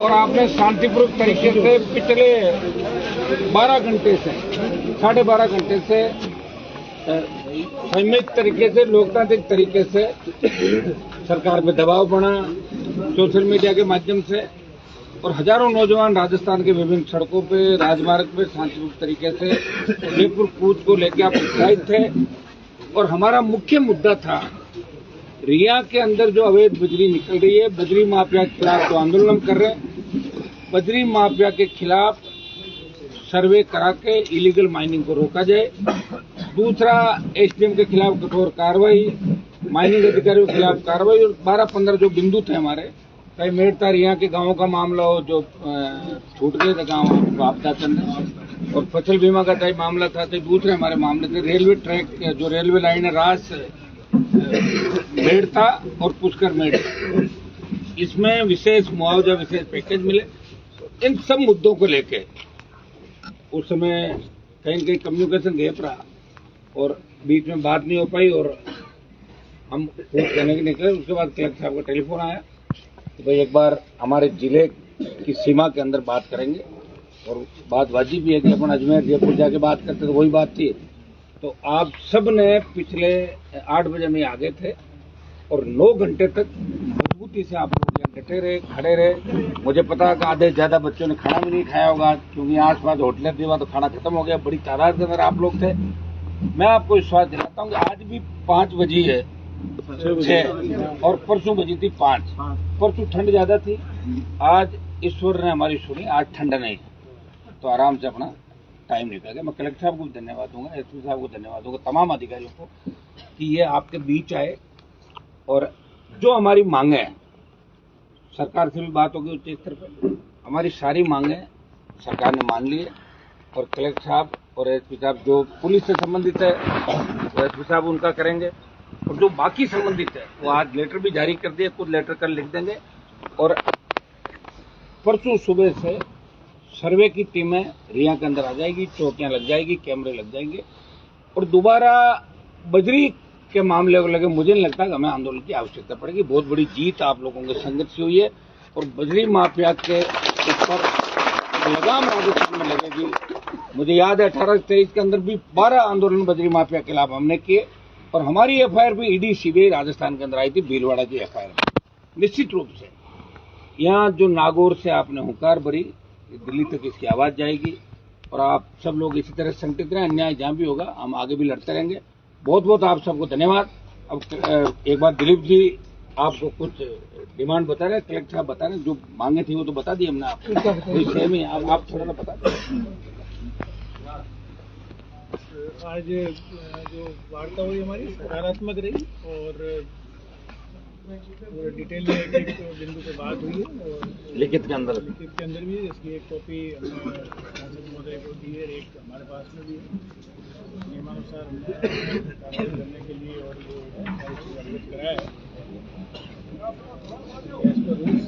और आपने शांतिपूर्वक तरीके से पिछले 12 घंटे से 12.5 घंटे से संयमित तरीके से लोकतांत्रिक तरीके से सरकार पे दबाव बना सोशल मीडिया के माध्यम से और हजारों नौजवान राजस्थान के विभिन्न सड़कों पे राजमार्ग पे शांतिपूर्वक तरीके से उदयपुर कूच को लेकर आप उत्साहित थे। और हमारा मुख्य मुद्दा था रिया के अंदर जो अवैध बजरी निकल रही है, बजरी माफिया के खिलाफ जो आंदोलन हम कर रहे हैं, बजरी माफिया के खिलाफ सर्वे करा के इलीगल माइनिंग को रोका जाए। दूसरा, एसडीएम के खिलाफ कठोर कार्रवाई, माइनिंग अधिकारियों के खिलाफ कार्रवाई। और 12-15 जो बिंदु थे हमारे, कई मेड़ता रिया के गांवों का मामला हो जो छूट गए थे गाँव आपदा चंद, और फसल बीमा का चाहे मामला था, तो दूसरे हमारे मामले थे रेलवे ट्रैक जो रेलवे लाइन है रास मेड़ता और पुष्कर मेड़ता, इसमें विशेष मुआवजा विशेष पैकेज मिले। इन सब मुद्दों को लेके उस समय कहीं कहीं कम्युनिकेशन गैप रहा और बीच में बात नहीं हो पाई और हम कुछ कहने के निकले। उसके बाद कलेक्टर साहब का टेलीफोन आया कि भाई एक बार हमारे जिले की सीमा के अंदर बात करेंगे, और बात वाजिब भी है कि अपन अजमेर जयपुर जाके बात करते तो वही बात थी। तो आप सब ने पिछले 8 बजे में आ गए थे और 9 घंटे तक मजबूती से आप लोग डटे रहे, खड़े रहे। मुझे पता है कि आधे ज्यादा बच्चों ने खाना भी नहीं खाया होगा क्योंकि आसपास होटलें थी, वहाँ तो खाना खत्म हो गया। बड़ी तादाद के अंदर आप लोग थे। मैं आपको विश्वास दिलाता हूँ कि आज भी 5 बजी है 6 और परसों बजी थी 5। परसों ठंड ज्यादा थी, आज ईश्वर ने हमारी सुनी, आज ठंड नहीं है, तो आराम से अपना टाइम निकल गया। मैं कलेक्टर साहब को भी धन्यवाद दूंगा, एसपी साहब को धन्यवाद दूंगा, तमाम अधिकारियों को कि ये आपके बीच आए और जो हमारी मांगे हैं, सरकार से भी बात होगी उच्च स्तर पर, हमारी सारी मांगे सरकार ने मान ली है। और कलेक्टर साहब और एसपी साहब जो पुलिस से संबंधित है वो एसपी साहब उनका करेंगे, और जो बाकी संबंधित है वो आज लेटर भी जारी कर दिए, कुछ लेटर कल लिख देंगे। और परसों सुबह से सर्वे की टीमें रिया के अंदर आ जाएगी, चौकियां लग जाएगी, कैमरे लग जाएंगे, और दोबारा बजरी के मामले को लेकर मुझे नहीं लगता कि हमें आंदोलन की आवश्यकता पड़ेगी। बहुत बड़ी जीत आप लोगों के संघर्ष से हुई है और बजरी माफिया के ऊपर लगाम राजस्थान में लगेगी। मुझे याद है 18-23 के अंदर भी 12 आंदोलन बजरी माफिया के खिलाफ हमने किए, और हमारी एफआईआर भी ईडी सीबीआई राजस्थान के अंदर आई थी, भीलवाड़ा की एफआईआर। निश्चित रूप से यहाँ जो नागौर से आपने हुंकार भरी, दिल्ली तक इसकी आवाज जाएगी, और आप सब लोग इसी तरह संगठित रहें। अन्याय जहां भी होगा हम आगे भी लड़ते रहेंगे। बहुत बहुत आप सबको धन्यवाद। अब एक बार दिलीप जी आपको कुछ डिमांड बता रहे, कलेक्टर साहब बता रहे, जो मांगे थी वो तो बता दी हमने आपको, सेम ही आप थोड़ा सा बता दें। आज जो वार्ता हुई हमारी सकारात्मक रही और पूरे डिटेल में एक बिंदु पे बात हुई है, और लिखित के अंदर भी इसकी एक कॉपी सांसद महोदय को दी है, एक हमारे पास में भी है। नियमानुसार हमने कार्रवाई करने के लिए और जो सारी चीज़ अवगत कराया है एज पर रूल्स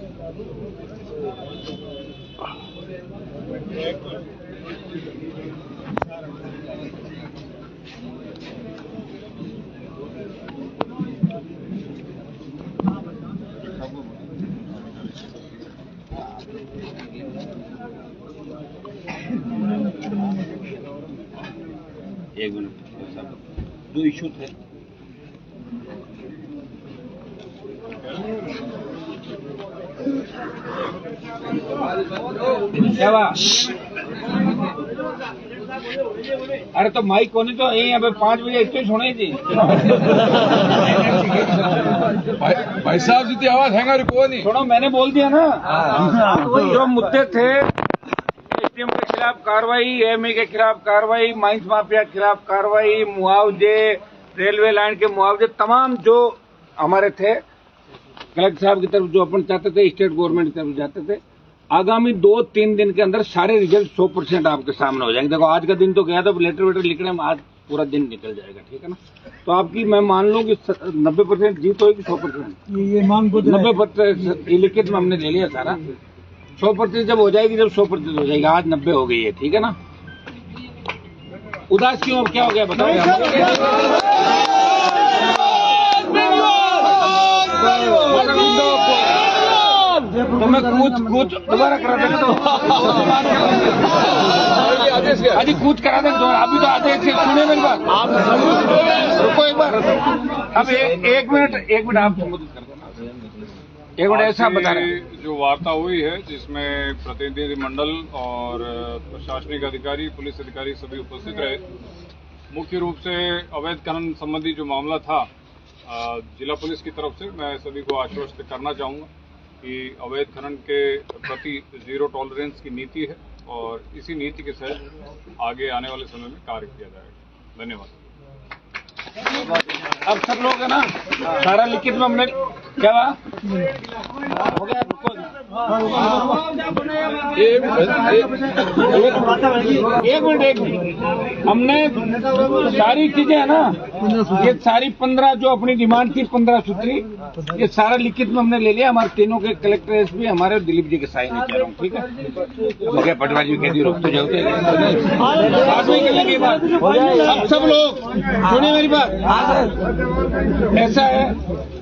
एक मिनट, जो इशू थे अरे तो माइक कोनी तो यही अब 5 बजे इसको सुने थी भाई साहब जी आवाज है को नहीं थोड़ा मैंने बोल दिया ना। जो मुद्दे थे, एसडीएम के खिलाफ कार्रवाई, एएमए के खिलाफ कार्रवाई, माइंस माफिया के खिलाफ कार्रवाई, मुआवजे, रेलवे लाइन के मुआवजे, तमाम जो हमारे थे कलेक्टर साहब की तरफ जो अपन चाहते थे, स्टेट गवर्नमेंट की तरफ जाते थे, आगामी 2-3 दिन के अंदर सारे रिजल्ट 100% आपके सामने हो जाएंगे। देखो आज का दिन तो गया था, लेटर वेटर लिखने में आज पूरा दिन निकल जाएगा, ठीक है ना। तो आपकी मैं मान लूं कि 90% जीत होगी, 100% ये मांग 90% लिखित में हमने ले लिया सारा। 100% जब हो जाएगी, जब 100% हो जाएगी, आज 90 हो गई है, ठीक है ना। उदास क्यों, अब क्या हो गया बताओ। तो मैं कूच दोबारा करा देंगे तो अजी कूच करा देंगे दोबारा। अभी तो आदेश से सुने मेरी बात, आप रुको एक बार। अब एक मिनट आप संबोधित कर देना। एक मिनट ऐसा बता रहे हैं जो वार्ता हुई है जिसमें प्रतिनिधि मंडल और प्रशासनिक अधिकारी, पुलिस अधिकारी सभी उपस्थित रहे। मुख्य रूप से अवैध खनन संबंधी जो मामला था, जिला पुलिस की तरफ से मैं सभी को आश्वस्त करना चाहूँगा कि अवैध खनन के प्रति जीरो टॉलरेंस की नीति है और इसी नीति के तहत आगे आने वाले समय में कार्य किया जाएगा। धन्यवाद। अब सब लोग है ना, सारा लिखित में हमने क्या हो गया। एक मिनट हमने सारी चीजें है ना, ये सारी 15 जो अपनी डिमांड थी 15 सूत्री, ये सारा लिखित में हमने ले लिया। हमारे तीनों के कलेक्टर एसपी हमारे दिलीप जी के साइन नहीं कह रहा हूँ, ठीक है। मगर पटवा जी कह दी रोक तो जाओगे अब सब लोग सुनिए मेरी बात। ऐसा है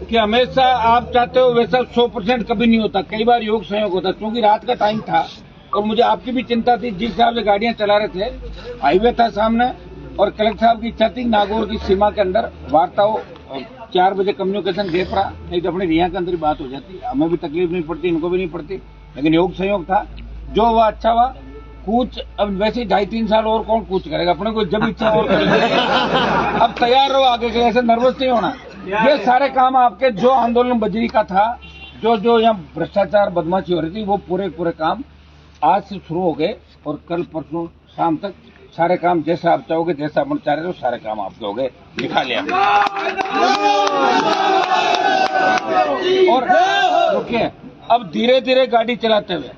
कि हमेशा आप चाहते हो वैसा 100% कभी नहीं होता, कई बार योग संयोग होता। क्योंकि रात का टाइम था और मुझे आपकी भी चिंता थी, जिस हिसाब से गाड़ियां चला रहे थे, हाईवे था सामने और कलेक्टर साहब की इच्छा थी नागौर की सीमा के अंदर वार्ता हो, 4 बजे कम्युनिकेशन गैप रहा, नहीं तो अपने रिया के अंदर ही बात हो जाती। हमें भी तकलीफ नहीं पड़ती, इनको भी नहीं पड़ती, लेकिन योग संयोग था। जो हुआ अच्छा हुआ। कूच अब वैसे 2.5-3 साल और कौन कूच करेगा, अपने को जब इच्छा और करेंगे। अब तैयार रहो आगे के, ऐसे नर्वस नहीं होना। ये सारे काम आपके जो आंदोलन बजरी का था, जो यहाँ भ्रष्टाचार बदमाशी हो रही थी, वो पूरे काम आज से शुरू हो गए और कल परसों शाम तक सारे काम जैसा आप चाहोगे, जैसा अपन चाह रहे हो, सारे काम आपके हो गए, लिखा लिया। और रुकिए, अब धीरे धीरे गाड़ी चलाते हुए,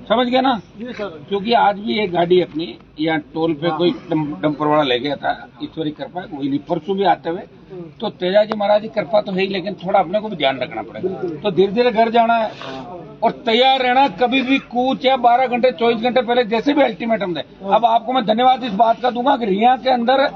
समझ गए ना, क्योंकि आज भी एक गाड़ी अपनी यहाँ टोल पे कोई डंपर वाला ले गया था, ईश्वरी कृपा वही नहीं। परसों भी आते हुए तो तेजाजी महाराज की कृपा तो है ही, लेकिन थोड़ा अपने को भी ध्यान रखना पड़ेगा। तो धीरे धीरे घर जाना है और तैयार रहना, कभी भी कूच या 12 घंटे 24 घंटे पहले जैसे भी अल्टीमेटम दे। अब आपको मैं धन्यवाद इस बात का दूंगा कि रिया के अंदर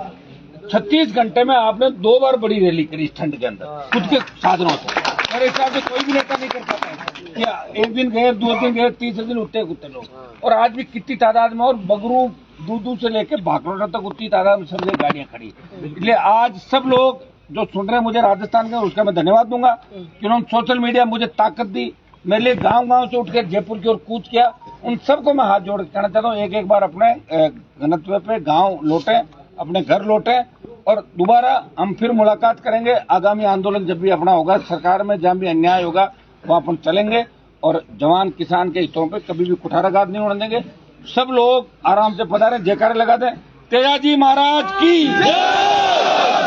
36 घंटे में आपने 2 बार बड़ी रैली करी इस ठंड के अंदर खुद के साधनों से। मेरे हिसाब से कोई भी नेता नहीं कर पाता है। या एक दिन गए, 2 दिन गए, तीसरे दिन उठते कुत्ते लोग। और आज भी कितनी तादाद में, और बगरू दूधू से लेके भाकरोटा तक उतनी तादाद में सब गाड़ियां खड़ी। इसलिए आज सब लोग जो सुन रहे हैं मुझे राजस्थान के, उसका मैं धन्यवाद दूंगा कि उन्होंने सोशल मीडिया मुझे ताकत दी, मेरे लिए गांव से उठ के जयपुर की ओर कूच किया। उन सबको मैं हाथ जोड़ कहना चाहता हूँ, एक बार अपने घनत्व पे गाँव लौटे, अपने घर लौटे और दोबारा हम फिर मुलाकात करेंगे। आगामी आंदोलन जब भी अपना होगा, सरकार में जहां भी अन्याय होगा वहां अपन चलेंगे और जवान किसान के हितों पे कभी भी कुठाराघात नहीं होने देंगे। सब लोग आराम से पधारें, जयकारे लगा दें। तेजाजी महाराज की जय,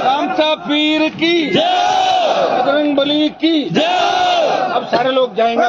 रामसा पीर की जय, बजरंग बली की जय। अब सारे लोग जाएंगे।